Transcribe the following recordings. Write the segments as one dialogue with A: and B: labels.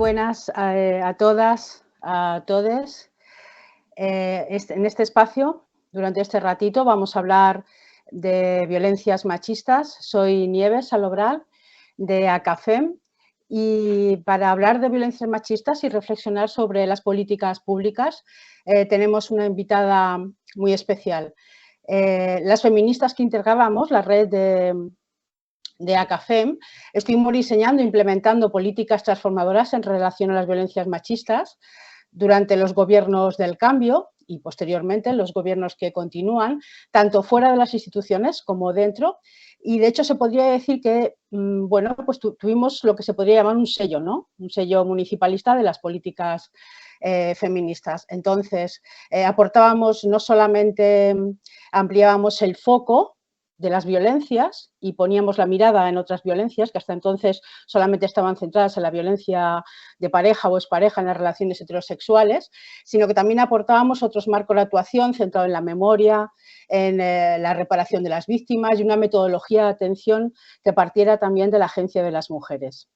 A: buenas a todas, a todes. En este espacio, durante este ratito, vamos a hablar de violencias machistas. Soy Nieves Salobral, de ACAFEM, y para hablar de violencias machistas y reflexionar sobre las políticas públicas, tenemos una invitada muy especial. Las feministas que integrábamos la red de ACAFEM, estuvimos diseñando e implementando políticas transformadoras en relación a las violencias machistas durante los gobiernos del cambio y posteriormente los gobiernos que continúan, tanto fuera de las instituciones como dentro. Y de hecho se podría decir que, bueno, pues tuvimos lo que se podría llamar un sello, ¿no? Un sello municipalista de las políticas feministas. Entonces, aportábamos, no solamente ampliábamos el foco de las violencias y poníamos la mirada en otras violencias que hasta entonces solamente estaban centradas en la violencia de pareja o expareja en las relaciones heterosexuales, sino que también aportábamos otros marcos de actuación centrados en la memoria, en la reparación de las víctimas y una metodología de atención que partiera también de la Agencia de las Mujeres.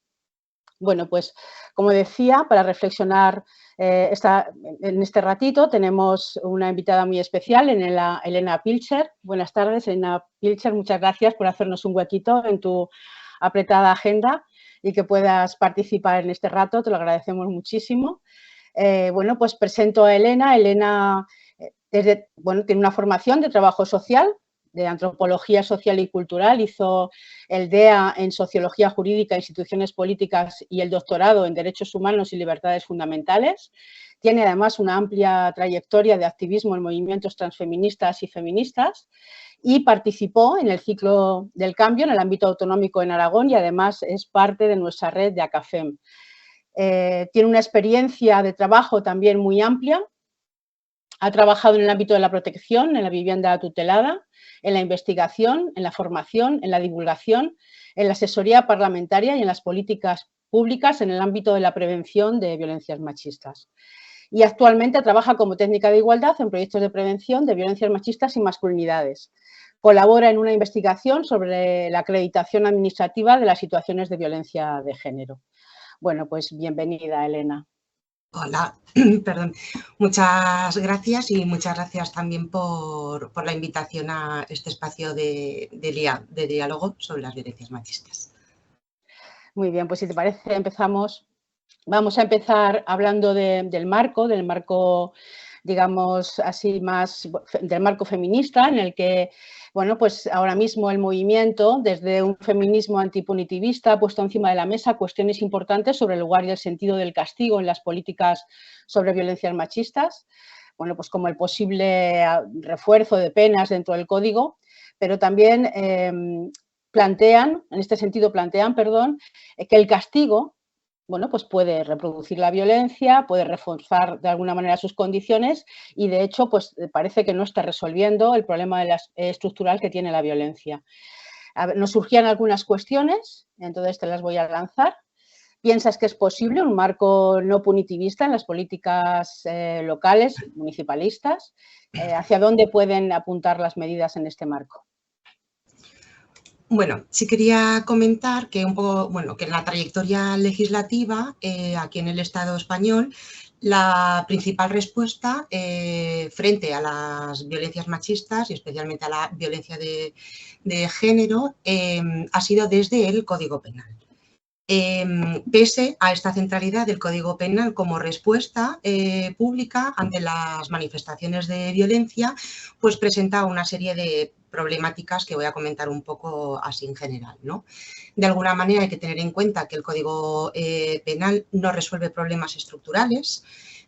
A: Bueno, pues como decía, para reflexionar en este ratito tenemos una invitada muy especial, Elena Pilcher. Buenas tardes, Elena Pilcher, muchas gracias por hacernos un huequito en tu apretada agenda y que puedas participar en este rato, te lo agradecemos muchísimo. Bueno, pues presento a Elena. Elena tiene una formación de trabajo social, de antropología social y cultural, hizo el DEA en sociología jurídica, instituciones políticas y el doctorado en derechos humanos y libertades fundamentales. Tiene además una amplia trayectoria de activismo en movimientos transfeministas y feministas y participó en el ciclo del cambio en el ámbito autonómico en Aragón y además es parte de nuestra red de ACAFEM. Tiene una experiencia de trabajo también muy amplia. Ha trabajado en el ámbito de la protección, en la vivienda tutelada, en la investigación, en la formación, en la divulgación, en la asesoría parlamentaria y en las políticas públicas en el ámbito de la prevención de violencias machistas. Y actualmente trabaja como técnica de igualdad en proyectos de prevención de violencias machistas y masculinidades. Colabora en una investigación sobre la acreditación administrativa de las situaciones de violencia de género. Bueno, pues bienvenida, Elena.
B: Hola, perdón. Muchas gracias y muchas gracias también por la invitación a este espacio de diálogo sobre las violencias machistas.
A: Muy bien, pues si te parece empezamos. Vamos a empezar hablando del marco, digamos así, más del marco feminista, en el que, bueno, pues ahora mismo el movimiento, desde un feminismo antipunitivista, ha puesto encima de la mesa cuestiones importantes sobre el lugar y el sentido del castigo en las políticas sobre violencias machistas, bueno, pues como el posible refuerzo de penas dentro del código, pero también plantean que el castigo, bueno, pues puede reproducir la violencia, puede reforzar de alguna manera sus condiciones y, de hecho, pues parece que no está resolviendo el problema estructural que tiene la violencia. Nos surgían algunas cuestiones, entonces te las voy a lanzar. ¿Piensas que es posible un marco no punitivista en las políticas locales, municipalistas? ¿Hacia dónde pueden apuntar las medidas en este marco?
B: Bueno, sí quería comentar que que en la trayectoria legislativa aquí en el Estado español, la principal respuesta frente a las violencias machistas y especialmente a la violencia de género ha sido desde el Código Penal. Pese a esta centralidad del Código Penal como respuesta pública ante las manifestaciones de violencia, pues presenta una serie de problemáticas que voy a comentar un poco así en general, ¿no? De alguna manera hay que tener en cuenta que el Código Penal no resuelve problemas estructurales,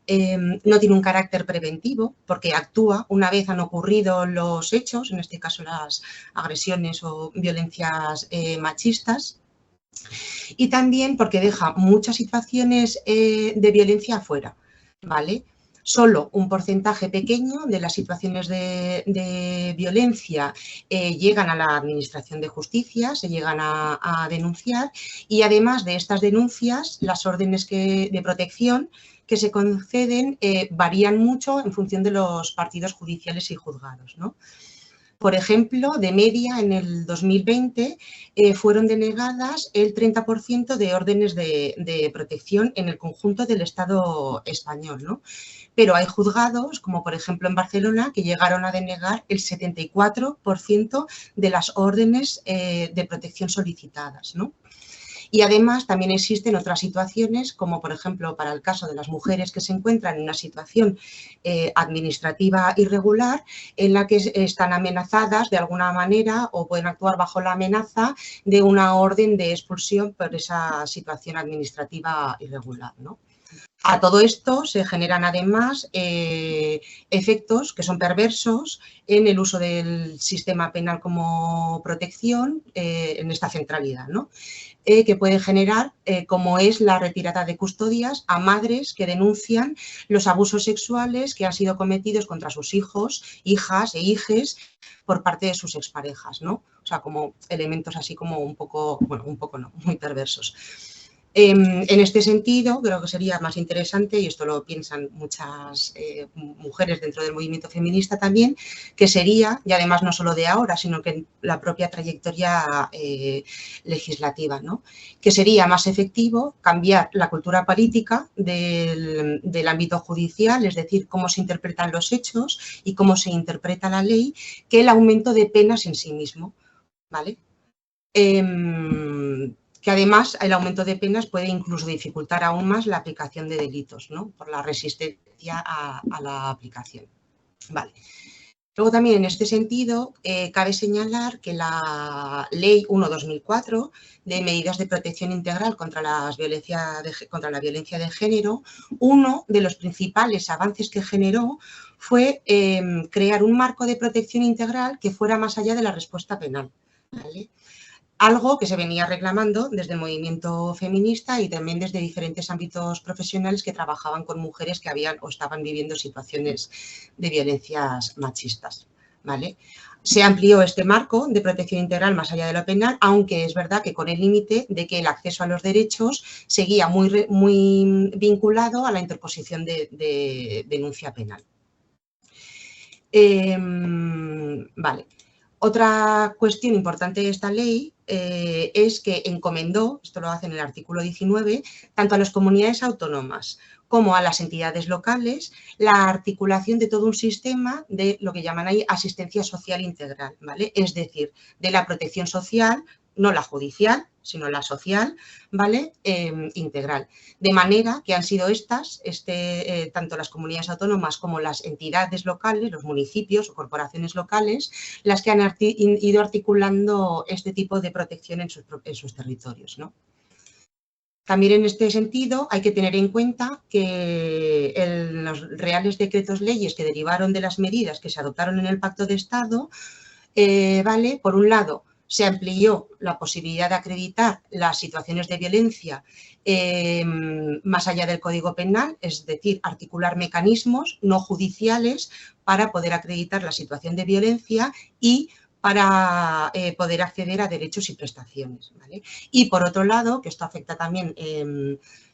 B: no tiene un carácter preventivo porque actúa una vez han ocurrido los hechos, en este caso las agresiones o violencias machistas, y también porque deja muchas situaciones de violencia afuera, ¿vale? Solo un porcentaje pequeño de las situaciones de violencia llegan a la Administración de Justicia, se llegan a denunciar y además de estas denuncias, las órdenes de protección que se conceden varían mucho en función de los partidos judiciales y juzgados, ¿no? Por ejemplo, de media, en el 2020 fueron denegadas el 30% de órdenes de protección en el conjunto del Estado español, ¿no? Pero hay juzgados, como por ejemplo en Barcelona, que llegaron a denegar el 74% de las órdenes de protección solicitadas, ¿no? Y además también existen otras situaciones, como por ejemplo para el caso de las mujeres que se encuentran en una situación administrativa irregular, en la que están amenazadas de alguna manera o pueden actuar bajo la amenaza de una orden de expulsión por esa situación administrativa irregular, ¿no? A todo esto se generan además efectos que son perversos en el uso del sistema penal como protección en esta centralidad, ¿no? Que puede generar, como es la retirada de custodias a madres que denuncian los abusos sexuales que han sido cometidos contra sus hijos, hijas e hijes por parte de sus exparejas, ¿no? O sea, como elementos así como un poco, bueno, un poco no, muy perversos. En este sentido, creo que sería más interesante, y esto lo piensan muchas mujeres dentro del movimiento feminista también, que sería, y además no solo de ahora, sino que en la propia trayectoria legislativa, ¿no? Que sería más efectivo cambiar la cultura política del ámbito judicial, es decir, cómo se interpretan los hechos y cómo se interpreta la ley, que el aumento de penas en sí mismo, ¿vale? Que además el aumento de penas puede incluso dificultar aún más la aplicación de delitos, ¿no? Por la resistencia a la aplicación. Vale. Luego también en este sentido cabe señalar que la Ley 1/2004 de medidas de protección integral contra la violencia de género, uno de los principales avances que generó fue crear un marco de protección integral que fuera más allá de la respuesta penal, ¿vale? Algo que se venía reclamando desde el movimiento feminista y también desde diferentes ámbitos profesionales que trabajaban con mujeres que habían o estaban viviendo situaciones de violencias machistas, ¿vale? Se amplió este marco de protección integral más allá de lo penal, aunque es verdad que con el límite de que el acceso a los derechos seguía muy vinculado a la interposición de denuncia penal. Vale. Otra cuestión importante de esta ley es que encomendó, esto lo hace en el artículo 19, tanto a las comunidades autónomas como a las entidades locales, la articulación de todo un sistema de lo que llaman ahí asistencia social integral, ¿vale? Es decir, de la protección social, no la judicial, sino la social, ¿vale? Integral. De manera que han sido estas, tanto las comunidades autónomas como las entidades locales, los municipios o corporaciones locales, las que han ido articulando este tipo de protección en sus territorios, ¿no? También en este sentido hay que tener en cuenta que en los reales decretos leyes que derivaron de las medidas que se adoptaron en el Pacto de Estado, ¿vale? Por un lado, se amplió la posibilidad de acreditar las situaciones de violencia más allá del Código Penal, es decir, articular mecanismos no judiciales para poder acreditar la situación de violencia y para poder acceder a derechos y prestaciones, ¿vale? Y por otro lado, que esto afecta también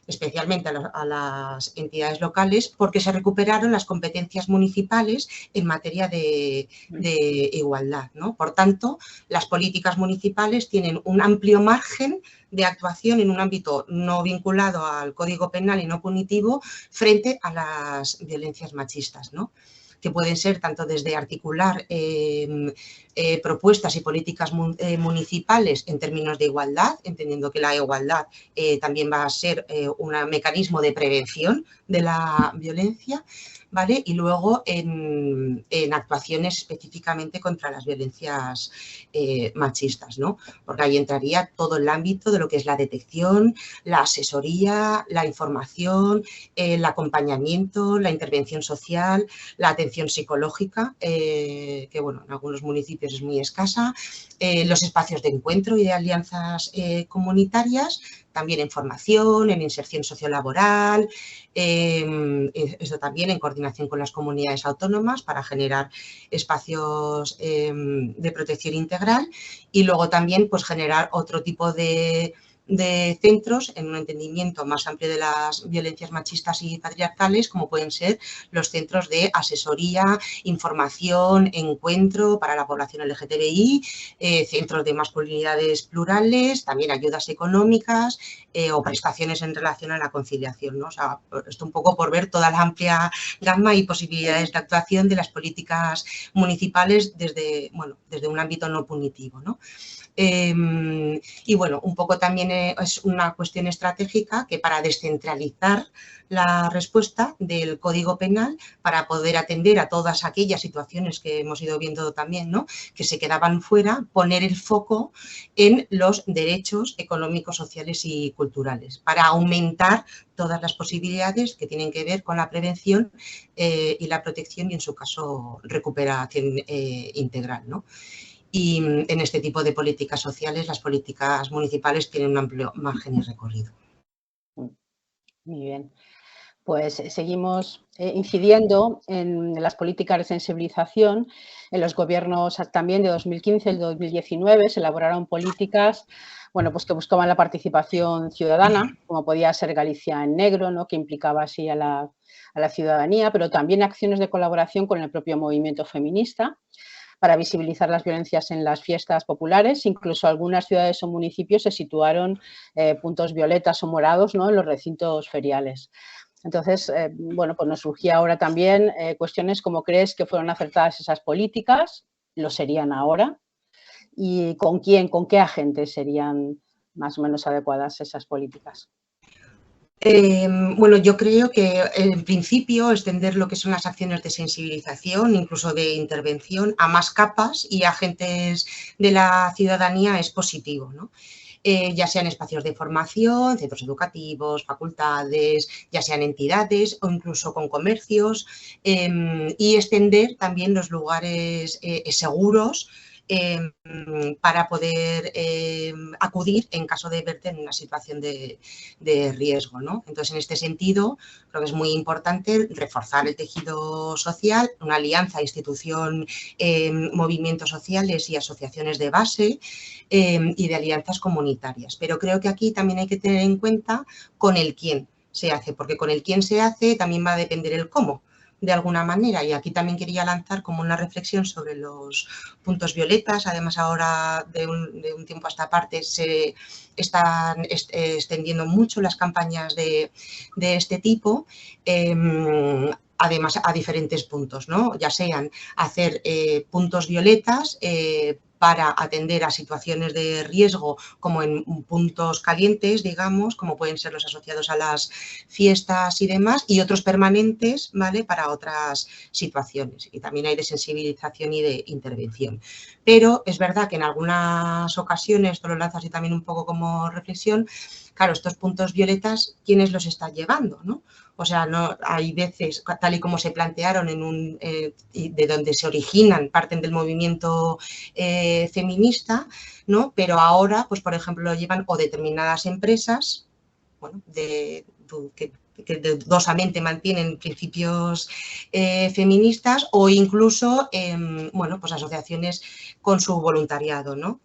B: especialmente a las entidades locales, porque se recuperaron las competencias municipales en materia de igualdad, ¿no? Por tanto, las políticas municipales tienen un amplio margen de actuación en un ámbito no vinculado al Código Penal y no punitivo frente a las violencias machistas, ¿no? Que pueden ser tanto desde articular propuestas y políticas municipales en términos de igualdad, entendiendo que la igualdad también va a ser un mecanismo de prevención de la violencia, ¿vale? Y luego en actuaciones específicamente contra las violencias machistas, ¿no? Porque ahí entraría todo el ámbito de lo que es la detección, la asesoría, la información, el acompañamiento, la intervención social, la atención psicológica, que bueno, en algunos municipios es muy escasa, los espacios de encuentro y de alianzas comunitarias, también en formación, en inserción sociolaboral, esto también en coordinación con las comunidades autónomas para generar espacios de protección integral y luego también pues generar otro tipo de de centros en un entendimiento más amplio de las violencias machistas y patriarcales, como pueden ser los centros de asesoría, información, encuentro para la población LGTBI, centros de masculinidades plurales, también ayudas económicas o prestaciones en relación a la conciliación, ¿no? O sea, esto un poco por ver toda la amplia gama y posibilidades de actuación de las políticas municipales desde, bueno, desde un ámbito no punitivo, ¿no? Y bueno, un poco también es una cuestión estratégica que para descentralizar la respuesta del Código Penal, para poder atender a todas aquellas situaciones que hemos ido viendo también, ¿no?, que se quedaban fuera, poner el foco en los derechos económicos, sociales y culturales, para aumentar todas las posibilidades que tienen que ver con la prevención y la protección y, en su caso, recuperación integral, ¿no? Y en este tipo de políticas sociales, las políticas municipales tienen un amplio margen y recorrido.
A: Muy bien. Pues seguimos incidiendo en las políticas de sensibilización. En los gobiernos también de 2015 y 2019 se elaboraron políticas, bueno, pues que buscaban la participación ciudadana, como podía ser Galicia en Negro, ¿no?, que implicaba así a la ciudadanía, pero también acciones de colaboración con el propio movimiento feminista para visibilizar las violencias en las fiestas populares. Incluso algunas ciudades o municipios se situaron puntos violetas o morados, ¿no?, en los recintos feriales. Entonces, bueno, pues nos surgía ahora también cuestiones como: ¿crees que fueron acertadas esas políticas? ¿Lo serían ahora? ¿Y con quién, con qué agentes serían más o menos adecuadas esas políticas?
B: Bueno, yo creo que en principio extender lo que son las acciones de sensibilización, incluso de intervención, a más capas y agentes de la ciudadanía es positivo, ¿no? Ya sean espacios de formación, centros educativos, facultades, ya sean entidades o incluso con comercios, y extender también los lugares seguros para poder acudir en caso de verte en una situación de riesgo, ¿no? Entonces, en este sentido, creo que es muy importante reforzar el tejido social, una alianza institución, movimientos sociales y asociaciones de base y de alianzas comunitarias. Pero creo que aquí también hay que tener en cuenta con el quién se hace, porque con el quién se hace también va a depender el cómo, de alguna manera. Y aquí también quería lanzar como una reflexión sobre los puntos violetas. Además, ahora de un tiempo a esta parte se están extendiendo mucho las campañas de este tipo. Además, a diferentes puntos, ¿no? Ya sean hacer puntos violetas para atender a situaciones de riesgo, como en puntos calientes, digamos, como pueden ser los asociados a las fiestas y demás, y otros permanentes, ¿vale?, para otras situaciones. Y también hay de sensibilización y de intervención. Pero es verdad que en algunas ocasiones, esto lo lanzo así también un poco como reflexión, claro, estos puntos violetas, ¿quiénes los están llevando, no? O sea, no, hay veces, tal y como se plantearon de donde se originan, parten del movimiento feminista, ¿no? Pero ahora, pues por ejemplo, lo llevan o determinadas empresas, bueno, que dudosamente mantienen principios feministas, o incluso, bueno, pues asociaciones con su voluntariado, ¿no?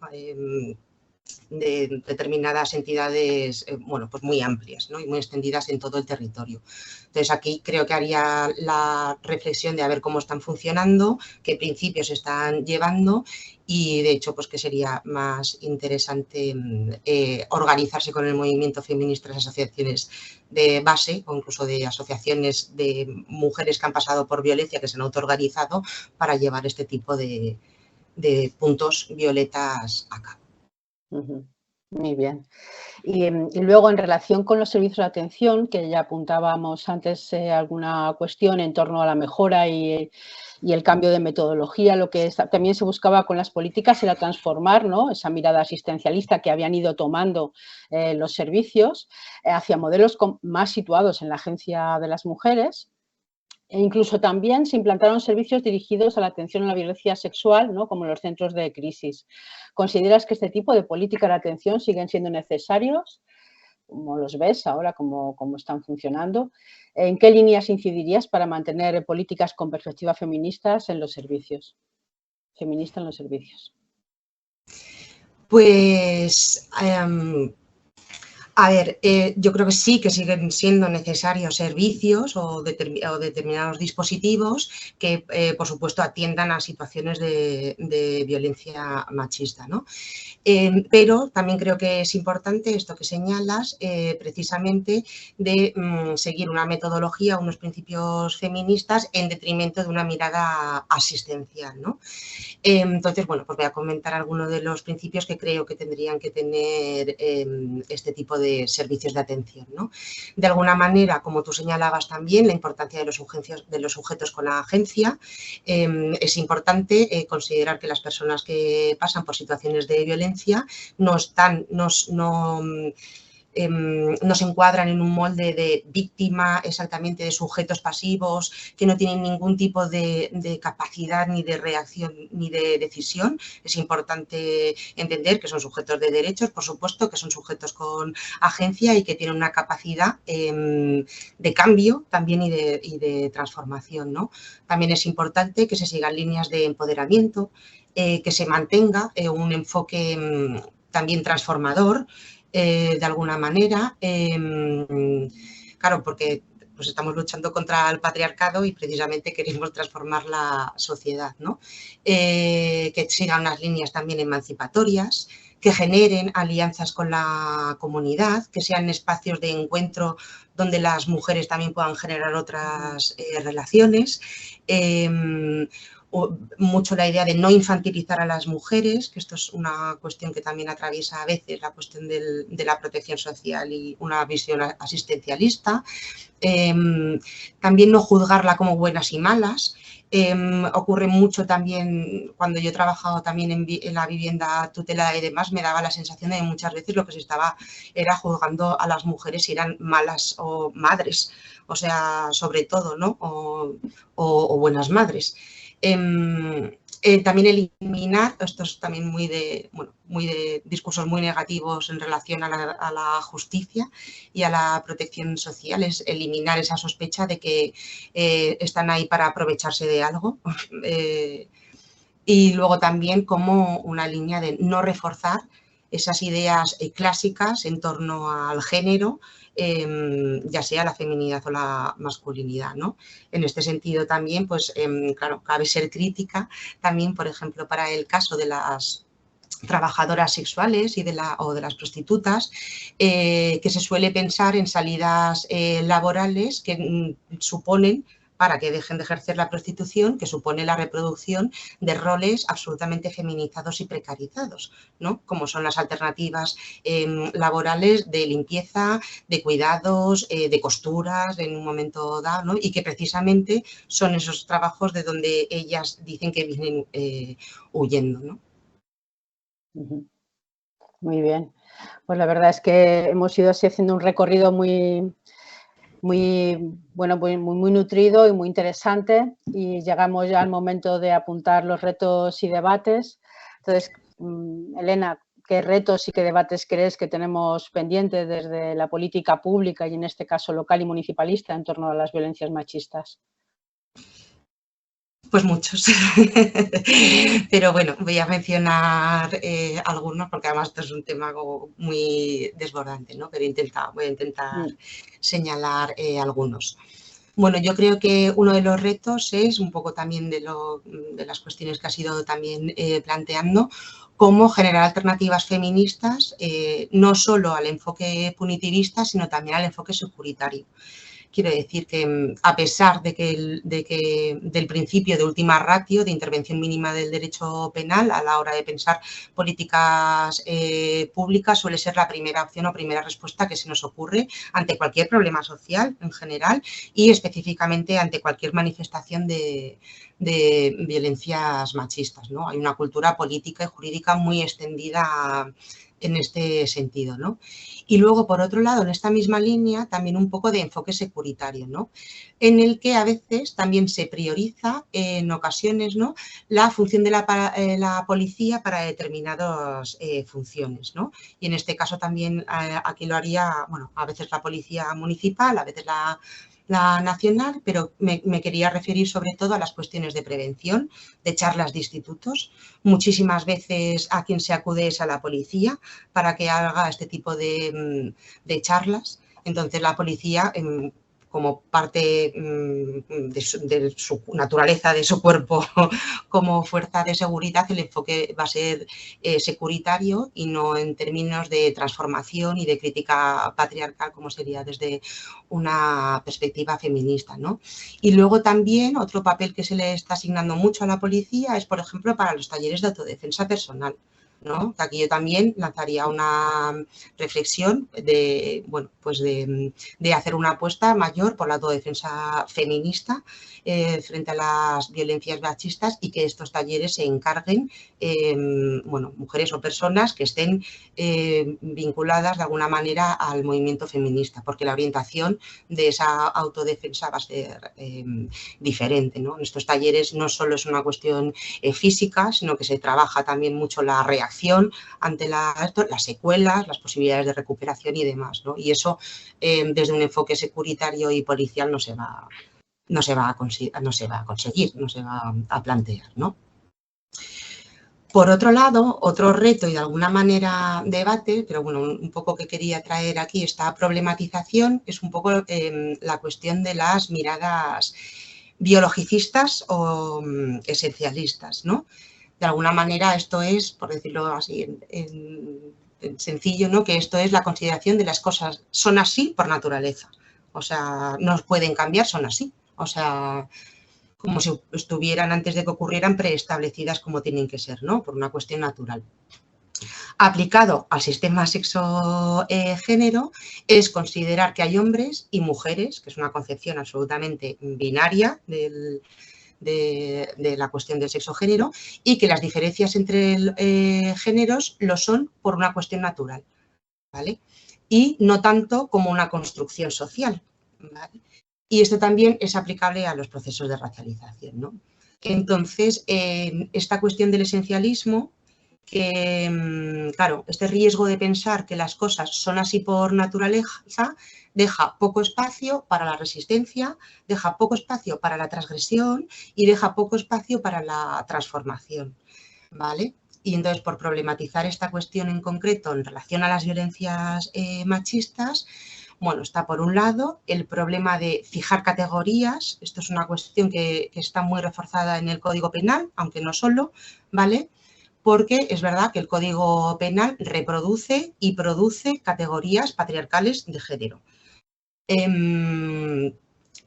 B: De determinadas entidades, bueno, pues muy amplias, ¿no?, y muy extendidas en todo el territorio. Entonces, aquí creo que haría la reflexión de a ver cómo están funcionando, qué principios están llevando y, de hecho, pues que sería más interesante organizarse con el movimiento feminista, las asociaciones de base o incluso de asociaciones de mujeres que han pasado por violencia, que se han autoorganizado para llevar este tipo de puntos violetas a cabo.
A: Muy bien. Y luego, en relación con los servicios de atención, que ya apuntábamos antes alguna cuestión en torno a la mejora y el cambio de metodología, lo que también se buscaba con las políticas era transformar, ¿no?, esa mirada asistencialista que habían ido tomando los servicios hacia modelos más situados en la agencia de las mujeres. E incluso también se implantaron servicios dirigidos a la atención a la violencia sexual, ¿no?, como los centros de crisis. ¿Consideras que este tipo de políticas de atención siguen siendo necesarios? ¿Cómo los ves ahora, cómo están funcionando? ¿En qué líneas incidirías para mantener políticas con perspectiva feministas en los servicios? Feminista en los servicios.
B: Pues A ver, yo creo que sí que siguen siendo necesarios servicios o determinados dispositivos que, por supuesto, atiendan a situaciones de violencia machista, ¿no? Pero también creo que es importante esto que señalas, precisamente de seguir una metodología, unos principios feministas en detrimento de una mirada asistencial, ¿no? Entonces, bueno, pues voy a comentar algunos de los principios que creo que tendrían que tener este tipo de servicios de atención, ¿no? De alguna manera, como tú señalabas también, la importancia de los sujetos con la agencia. Es importante considerar que las personas que pasan por situaciones de violencia no se encuadran en un molde de víctima, exactamente de sujetos pasivos, que no tienen ningún tipo de capacidad ni de reacción ni de decisión. Es importante entender que son sujetos de derechos, por supuesto, que son sujetos con agencia y que tienen una capacidad de cambio también y de transformación, ¿no? También es importante que se sigan líneas de empoderamiento, que se mantenga un enfoque también transformador, de alguna manera, claro, porque pues estamos luchando contra el patriarcado y precisamente queremos transformar la sociedad, ¿no? Que sigan unas líneas también emancipatorias, que generen alianzas con la comunidad, que sean espacios de encuentro donde las mujeres también puedan generar otras relaciones. Mucho la idea de no infantilizar a las mujeres, que esto es una cuestión que también atraviesa a veces la cuestión de la protección social y una visión asistencialista. También no juzgarla como buenas y malas. Ocurre mucho también, cuando yo he trabajado también en la vivienda tutelada y demás, me daba la sensación de que muchas veces lo que se estaba era juzgando a las mujeres si eran malas o madres, o sea, sobre todo, ¿no? O buenas madres. También eliminar, esto es también muy de discursos muy negativos en relación a la justicia y a la protección social, es eliminar esa sospecha de que están ahí para aprovecharse de algo. Y luego también como una línea de no reforzar esas ideas clásicas en torno al género, ya sea la feminidad o la masculinidad, ¿no? En este sentido también, pues claro, cabe ser crítica también, por ejemplo, para el caso de las trabajadoras sexuales o de las prostitutas, que se suele pensar en salidas laborales que suponen, para que dejen de ejercer la prostitución, que supone la reproducción de roles absolutamente feminizados y precarizados, ¿no? Como son las alternativas laborales de limpieza, de cuidados, de costuras en un momento dado, ¿no? Y que precisamente son esos trabajos de donde ellas dicen que vienen huyendo, ¿no?
A: Muy bien. Pues la verdad es que hemos ido así haciendo un recorrido muy nutrido y muy interesante, y llegamos ya al momento de apuntar los retos y debates. Entonces, Elena, ¿qué retos y qué debates crees que tenemos pendientes desde la política pública y en este caso local y municipalista en torno a las violencias machistas?
B: Pues muchos, pero bueno, voy a mencionar algunos porque además esto es un tema muy desbordante, ¿no? Pero voy a intentar señalar algunos. Bueno, yo creo que uno de los retos es un poco también de las cuestiones que has ido también planteando, cómo generar alternativas feministas, no solo al enfoque punitivista, sino también al enfoque securitario. Quiero decir que a pesar del principio de última ratio, de intervención mínima del derecho penal a la hora de pensar políticas públicas, suele ser la primera opción o primera respuesta que se nos ocurre ante cualquier problema social en general y específicamente ante cualquier manifestación de violencias machistas, ¿no? Hay una cultura política y jurídica muy extendida en este sentido, ¿no? Y luego, por otro lado, en esta misma línea, también un poco de enfoque securitario, ¿no? En el que a veces también se prioriza, en ocasiones, ¿no?, la función de la policía para determinadas funciones, ¿no? Y en este caso también aquí lo haría, bueno, a veces la policía municipal, a veces la nacional, pero me quería referir sobre todo a las cuestiones de prevención, de charlas de institutos. Muchísimas veces a quien se acude es a la policía para que haga este tipo de charlas. Entonces la policía, como parte de su naturaleza, de su cuerpo como fuerza de seguridad, el enfoque va a ser securitario y no en términos de transformación y de crítica patriarcal, como sería desde una perspectiva feminista, ¿no? Y luego también otro papel que se le está asignando mucho a la policía es, por ejemplo, para los talleres de autodefensa personal, ¿no? Que aquí yo también lanzaría una reflexión de, bueno, pues de hacer una apuesta mayor por la autodefensa feminista frente a las violencias machistas y que estos talleres se encarguen, bueno, mujeres o personas que estén vinculadas de alguna manera al movimiento feminista, porque la orientación de esa autodefensa va a ser diferente, ¿no? En estos talleres no solo es una cuestión física, sino que se trabaja también mucho la reacción ante las secuelas, las posibilidades de recuperación y demás, ¿no? Y eso desde un enfoque securitario y policial no se va a conseguir, no se va a plantear, ¿no? Por otro lado, otro reto y de alguna manera debate, pero bueno, un poco que quería traer aquí esta problematización es un poco la cuestión de las miradas biologicistas o esencialistas, ¿no? De alguna manera esto es, por decirlo así en sencillo, ¿no? Que esto es la consideración de las cosas son así por naturaleza, o sea, no pueden cambiar, son así, o sea, como si estuvieran antes de que ocurrieran preestablecidas como tienen que ser, ¿no? Por una cuestión natural. Aplicado al sistema sexo-género es considerar que hay hombres y mujeres, que es una concepción absolutamente binaria de la cuestión del sexo-género, y que las diferencias entre géneros lo son por una cuestión natural, ¿vale? Y no tanto como una construcción social, ¿vale? Y esto también es aplicable a los procesos de racialización, ¿no? Entonces, esta cuestión del esencialismo, que, claro, este riesgo de pensar que las cosas son así por naturaleza, deja poco espacio para la resistencia, deja poco espacio para la transgresión y deja poco espacio para la transformación, ¿vale? Y entonces, por problematizar esta cuestión en concreto en relación a las violencias machistas, bueno, está por un lado el problema de fijar categorías. Esto es una cuestión que está muy reforzada en el Código Penal, aunque no solo, ¿vale? Porque es verdad que el Código Penal reproduce y produce categorías patriarcales de género.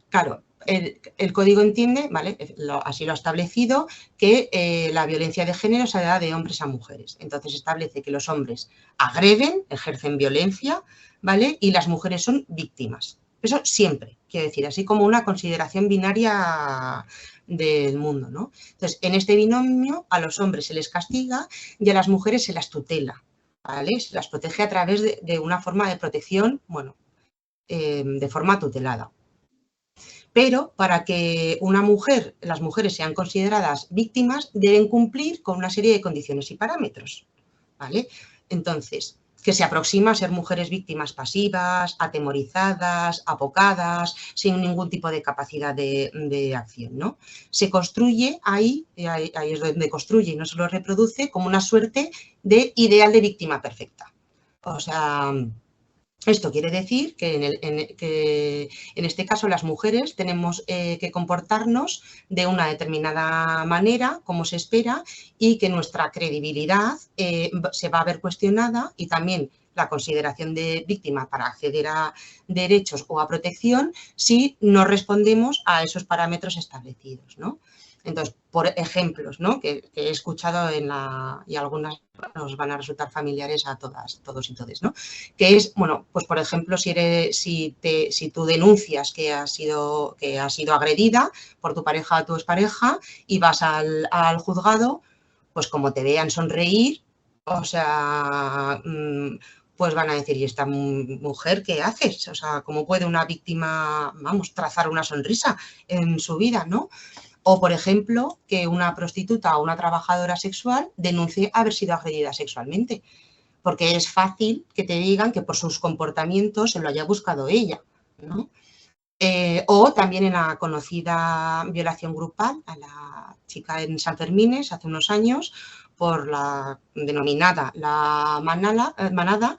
B: Claro, el Código entiende, ¿vale? Así lo ha establecido, que la violencia de género se da de hombres a mujeres. Entonces establece que los hombres agreden, ejercen violencia, ¿vale? Y las mujeres son víctimas. Eso siempre, quiero decir, así como una consideración binaria del mundo, ¿no? Entonces, en este binomio a los hombres se les castiga y a las mujeres se las tutela, ¿vale? Se las protege a través de una forma de protección, bueno, de forma tutelada. Pero para que las mujeres sean consideradas víctimas, deben cumplir con una serie de condiciones y parámetros, ¿vale? Entonces, que se aproxima a ser mujeres víctimas pasivas, atemorizadas, apocadas, sin ningún tipo de capacidad de acción, ¿no? Se construye ahí es donde construye y no solo reproduce, como una suerte de ideal de víctima perfecta. O sea, esto quiere decir que en este caso las mujeres tenemos que comportarnos de una determinada manera, como se espera, y que nuestra credibilidad se va a ver cuestionada y también la consideración de víctima para acceder a derechos o a protección si no respondemos a esos parámetros establecidos, ¿no? Entonces, por ejemplos, ¿no? que he escuchado y algunas nos van a resultar familiares a todos y todes, ¿no? Que es, bueno, pues por ejemplo, si tú denuncias que has sido agredida por tu pareja o tu expareja y vas al juzgado, pues como te vean sonreír, o sea, pues van a decir, ¿y esta mujer qué haces? O sea, ¿cómo puede una víctima, vamos, trazar una sonrisa en su vida, ¿no? O, por ejemplo, que una prostituta o una trabajadora sexual denuncie haber sido agredida sexualmente, porque es fácil que te digan que por sus comportamientos se lo haya buscado ella, ¿no? O también en la conocida violación grupal a la chica en San Fermines hace unos años por la denominada la manada,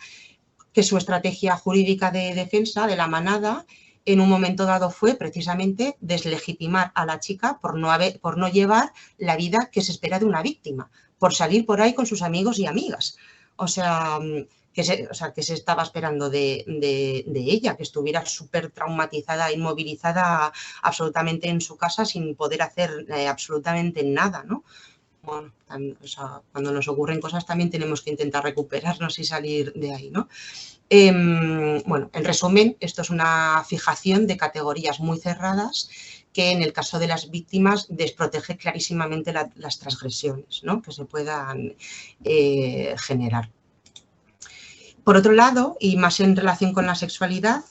B: que su estrategia jurídica de defensa de la manada en un momento dado fue precisamente deslegitimar a la chica por no llevar la vida que se espera de una víctima, por salir por ahí con sus amigos y amigas. O sea, que se estaba esperando de ella, que estuviera súper traumatizada, inmovilizada absolutamente en su casa sin poder hacer absolutamente nada, ¿no? Bueno, o sea, cuando nos ocurren cosas también tenemos que intentar recuperarnos y salir de ahí, ¿no? Bueno, en resumen, esto es una fijación de categorías muy cerradas que en el caso de las víctimas desprotege clarísimamente las transgresiones, ¿no?, que se puedan generar. Por otro lado, y más en relación con la sexualidad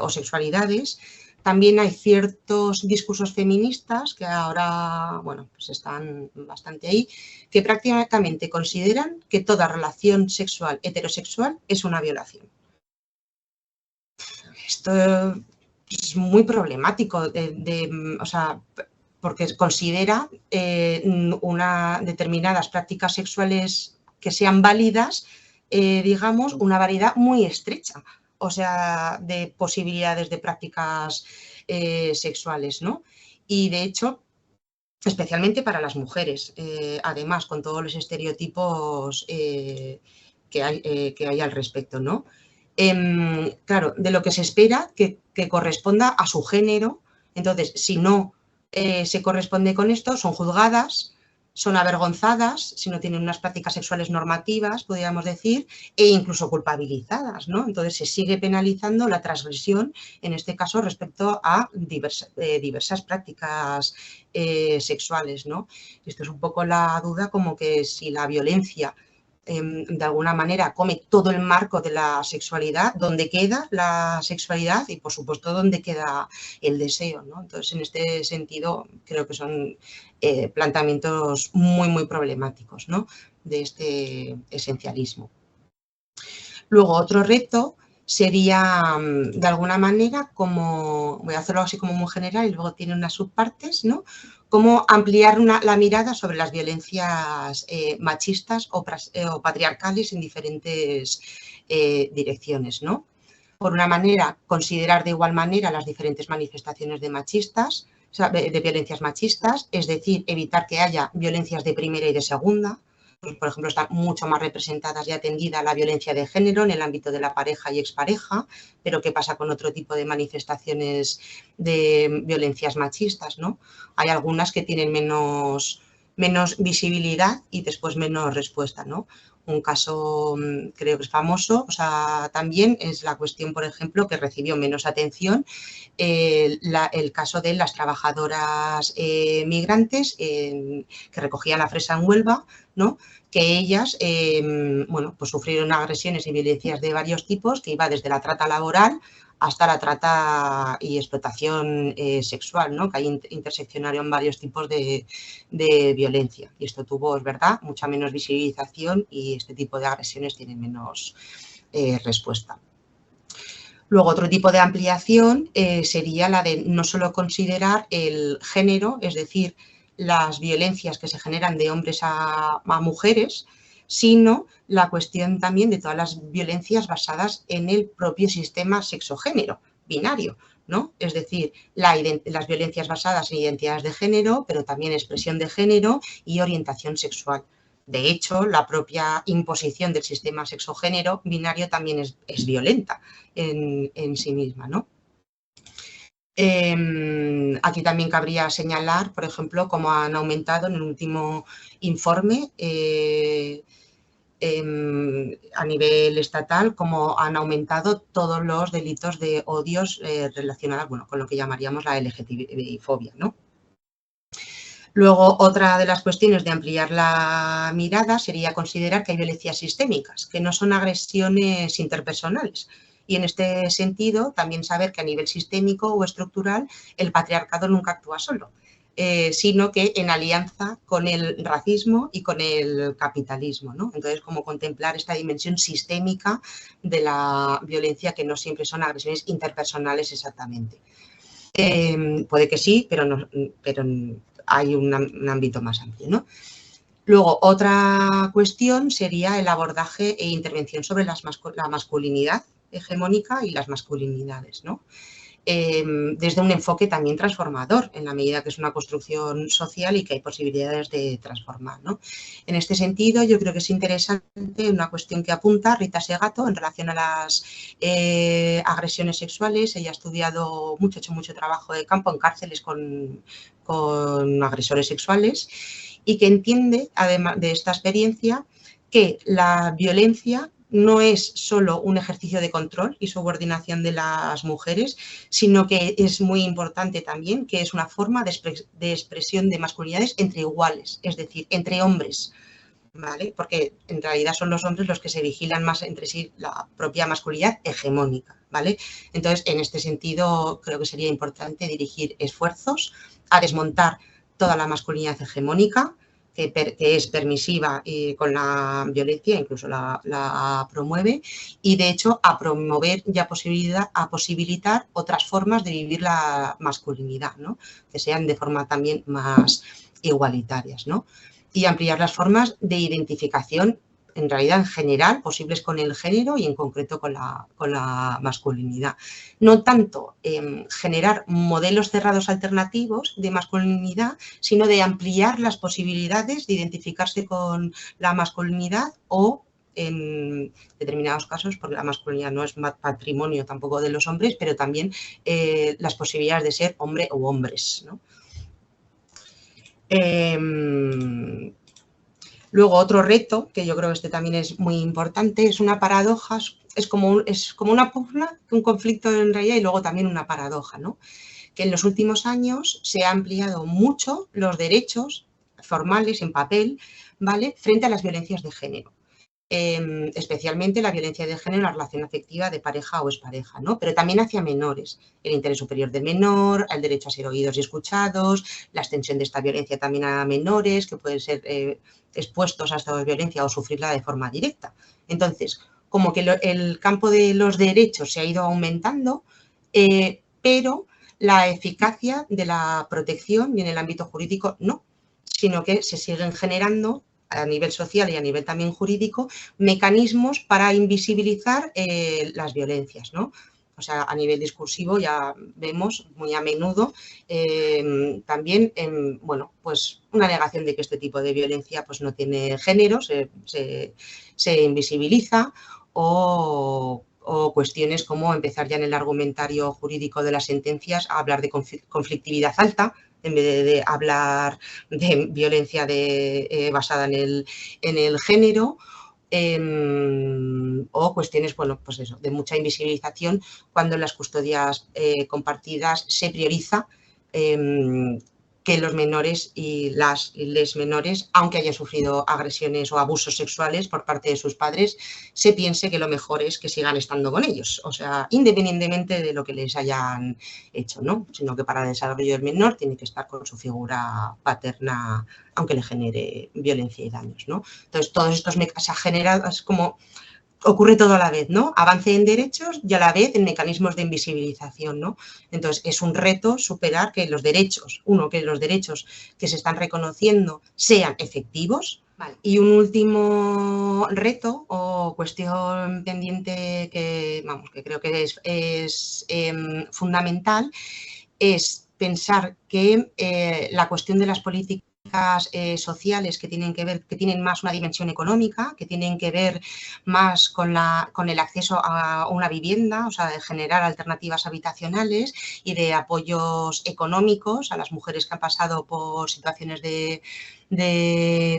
B: o sexualidades, también hay ciertos discursos feministas que ahora, bueno, pues están bastante ahí, que prácticamente consideran que toda relación sexual heterosexual es una violación. Esto es muy problemático, o sea, porque considera determinadas prácticas sexuales que sean válidas, digamos, una variedad muy estrecha, o sea, de posibilidades de prácticas sexuales, ¿no? Y de hecho, especialmente para las mujeres, además, con todos los estereotipos que hay al respecto, ¿no? Claro, de lo que se espera que corresponda a su género. Entonces, si no se corresponde con esto, son juzgadas, son avergonzadas, si no tienen unas prácticas sexuales normativas, podríamos decir, e incluso culpabilizadas, ¿no? Entonces, se sigue penalizando la transgresión, en este caso, respecto a diversas prácticas sexuales, ¿no? Esto es un poco la duda, como que si la violencia de alguna manera come todo el marco de la sexualidad, ¿dónde queda la sexualidad? Y por supuesto, ¿dónde queda el deseo, ¿no? Entonces, en este sentido, creo que son planteamientos muy, muy problemáticos, ¿no?, de este esencialismo. Luego, otro reto sería, de alguna manera, como, voy a hacerlo así como muy general y luego tiene unas subpartes, ¿no?, cómo ampliar la mirada sobre las violencias machistas o patriarcales en diferentes direcciones, ¿no? Por una manera, considerar de igual manera las diferentes manifestaciones de machistas, o sea, de violencias machistas, es decir, evitar que haya violencias de primera y de segunda. Pues, por ejemplo, están mucho más representadas y atendida la violencia de género en el ámbito de la pareja y expareja, pero ¿qué pasa con otro tipo de manifestaciones de violencias machistas, ¿no? Hay algunas que tienen menos visibilidad y después menos respuesta, ¿no? Un caso creo que es famoso, o sea, también es la cuestión, por ejemplo, que recibió menos atención, el caso de las trabajadoras migrantes que recogían la fresa en Huelva, ¿no?, que ellas bueno, pues sufrieron agresiones y violencias de varios tipos, que iba desde la trata laboral hasta la trata y explotación sexual, ¿no?, que hay interseccionaron varios tipos de violencia. Y esto tuvo, es verdad, mucha menos visibilización y este tipo de agresiones tienen menos respuesta. Luego, otro tipo de ampliación sería la de no solo considerar el género, es decir, las violencias que se generan de hombres a mujeres, sino la cuestión también de todas las violencias basadas en el propio sistema sexo-género binario, ¿no? Es decir, las violencias basadas en identidades de género, pero también expresión de género y orientación sexual. De hecho, la propia imposición del sistema sexo-género binario también es violenta en sí misma, ¿no? Aquí también cabría señalar, por ejemplo, cómo han aumentado en el último informe a nivel estatal, cómo han aumentado todos los delitos de odios relacionados, bueno, con lo que llamaríamos la LGTBI-fobia, ¿no? Luego, otra de las cuestiones de ampliar la mirada sería considerar que hay violencias sistémicas, que no son agresiones interpersonales. Y en este sentido, también saber que a nivel sistémico o estructural, el patriarcado nunca actúa solo. sino que en alianza con el racismo y con el capitalismo, ¿no? Entonces, como contemplar esta dimensión sistémica de la violencia, que no siempre son agresiones interpersonales exactamente. Puede que sí, pero hay un ámbito más amplio, ¿no? Luego, otra cuestión sería el abordaje e intervención sobre la masculinidad hegemónica y las masculinidades, ¿no? Desde un enfoque también transformador, en la medida que es una construcción social y que hay posibilidades de transformar, ¿no? En este sentido, yo creo que es interesante una cuestión que apunta Rita Segato en relación a las agresiones sexuales. Ella ha estudiado mucho, ha hecho mucho trabajo de campo en cárceles con agresores sexuales y que entiende, además de esta experiencia, que la violencia no es solo un ejercicio de control y subordinación de las mujeres, sino que es muy importante también que es una forma de expresión de masculinidades entre iguales, es decir, entre hombres, ¿vale? Porque en realidad son los hombres los que se vigilan más entre sí la propia masculinidad hegemónica, ¿vale? Entonces, en este sentido, creo que sería importante dirigir esfuerzos a desmontar toda la masculinidad hegemónica, que es permisiva con la violencia, incluso la promueve, y de hecho a promover y a posibilitar otras formas de vivir la masculinidad, ¿no? Que sean de forma también más igualitarias, ¿no? Y ampliar las formas de identificación, en realidad en general, posibles con el género y en concreto con la masculinidad. No tanto generar modelos cerrados alternativos de masculinidad, sino de ampliar las posibilidades de identificarse con la masculinidad o, en determinados casos, porque la masculinidad no es patrimonio tampoco de los hombres, pero también las posibilidades de ser hombre o hombres, ¿no? Luego, otro reto, que yo creo que este también es muy importante, es una paradoja, es como una pugna, un conflicto en realidad y luego también una paradoja, ¿no? Que en los últimos años se han ampliado mucho los derechos formales en papel, ¿vale?, frente a las violencias de género. Especialmente la violencia de género en la relación afectiva de pareja o expareja, ¿no? Pero también hacia menores, el interés superior del menor, el derecho a ser oídos y escuchados, la extensión de esta violencia también a menores que pueden ser expuestos a esta violencia o sufrirla de forma directa. Entonces, como que el campo de los derechos se ha ido aumentando, pero la eficacia de la protección y en el ámbito jurídico no, sino que se siguen generando a nivel social y a nivel también jurídico, mecanismos para invisibilizar las violencias, ¿no? O sea, a nivel discursivo ya vemos muy a menudo también, bueno, pues una negación de que este tipo de violencia pues no tiene género, se invisibiliza o cuestiones como empezar ya en el argumentario jurídico de las sentencias a hablar de conflictividad alta, en vez de hablar de violencia basada en el género, o cuestiones, bueno, pues eso, de mucha invisibilización cuando en las custodias compartidas se prioriza que los menores y les menores, aunque hayan sufrido agresiones o abusos sexuales por parte de sus padres, se piense que lo mejor es que sigan estando con ellos, o sea, independientemente de lo que les hayan hecho, ¿no? Sino que para el desarrollo del menor tiene que estar con su figura paterna, aunque le genere violencia y daños, ¿no? Entonces, todos estos se ha generado, es como ocurre todo a la vez, ¿no? Avance en derechos y a la vez en mecanismos de invisibilización, ¿no? Entonces, es un reto superar que los derechos, que los derechos que se están reconociendo sean efectivos. Vale. Y un último reto o cuestión pendiente que, vamos, que creo que es fundamental es pensar que la cuestión de las políticas sociales que tienen más una dimensión económica, que tienen que ver más con el acceso a una vivienda, o sea, de generar alternativas habitacionales y de apoyos económicos a las mujeres que han pasado por situaciones de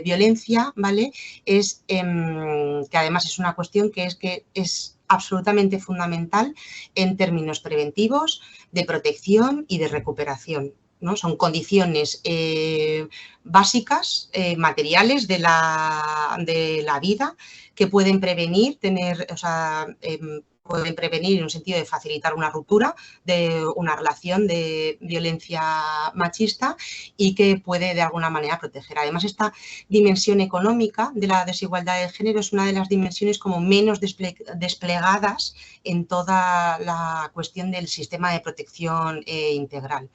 B: violencia, ¿vale? Es que además es una cuestión que es absolutamente fundamental en términos preventivos, de protección y de recuperación, ¿no? Son condiciones básicas, materiales de la vida que pueden prevenir pueden prevenir en un sentido de facilitar una ruptura de una relación de violencia machista y que puede de alguna manera proteger. Además, esta dimensión económica de la desigualdad de género es una de las dimensiones como menos desplegadas en toda la cuestión del sistema de protección integral.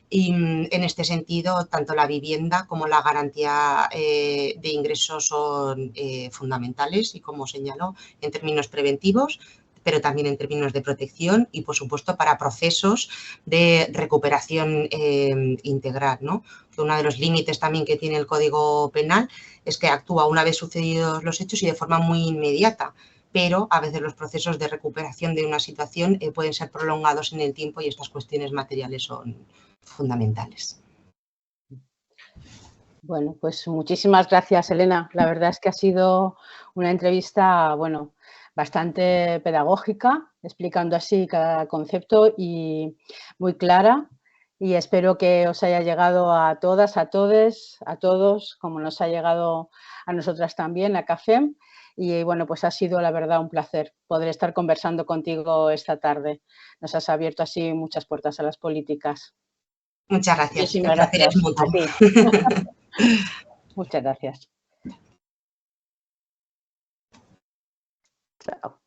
B: Y en este sentido, tanto la vivienda como la garantía de ingresos son fundamentales y, como señaló, en términos preventivos, pero también en términos de protección y, por supuesto, para procesos de recuperación integral, ¿no? Que uno de los límites también que tiene el Código Penal es que actúa una vez sucedidos los hechos y de forma muy inmediata, pero a veces los procesos de recuperación de una situación pueden ser prolongados en el tiempo y estas cuestiones materiales son fundamentales.
A: Bueno, pues muchísimas gracias, Elena. La verdad es que ha sido una entrevista, bueno, bastante pedagógica, explicando así cada concepto y muy clara. Y espero que os haya llegado a todas, a todos, como nos ha llegado a nosotras también, a CAFEM. Y bueno, pues ha sido la verdad un placer poder estar conversando contigo esta tarde. Nos has abierto así muchas puertas a las políticas.
B: Muchas gracias.
A: Muchísimas
B: El placer es
A: gracias
B: mutuo.
A: a ti. Muchas gracias. Chao.